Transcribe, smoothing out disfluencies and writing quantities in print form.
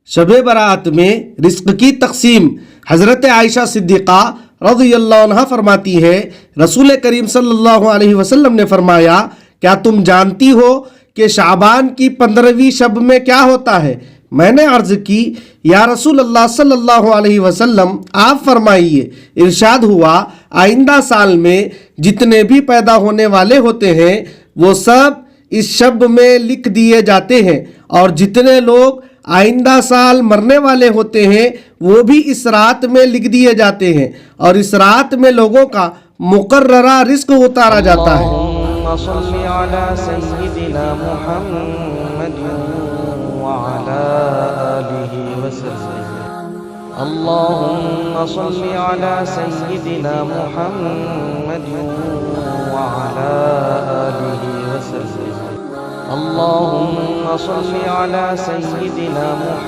شب برات میں رزق کی تقسیم حضرت عائشہ صدیقہ رضی اللہ عنہ فرماتی ہے رسول کریم صلی اللہ علیہ وسلم نے فرمایا کیا تم جانتی ہو کہ شعبان کی 15ویں شب میں کیا ہوتا ہے؟ میں نے عرض کی یا رسول اللہ صلی اللہ علیہ وسلم آپ فرمائیے۔ ارشاد ہوا آئندہ سال میں جتنے بھی پیدا ہونے والے ہوتے ہیں وہ سب اس شب میں لکھ دیے جاتے ہیں، اور جتنے لوگ آئندہ سال مرنے والے ہوتے ہیں وہ بھی اس رات میں لکھ دیے جاتے ہیں، اور اس رات میں لوگوں کا مقررہ رزق اتارا جاتا ہے۔ اللهم صل على سيدنا محمد وعلى آله وسلم اللهم صل على سيدنا محمد وعلى آله وسلم اللهم صل على سيدنا محمد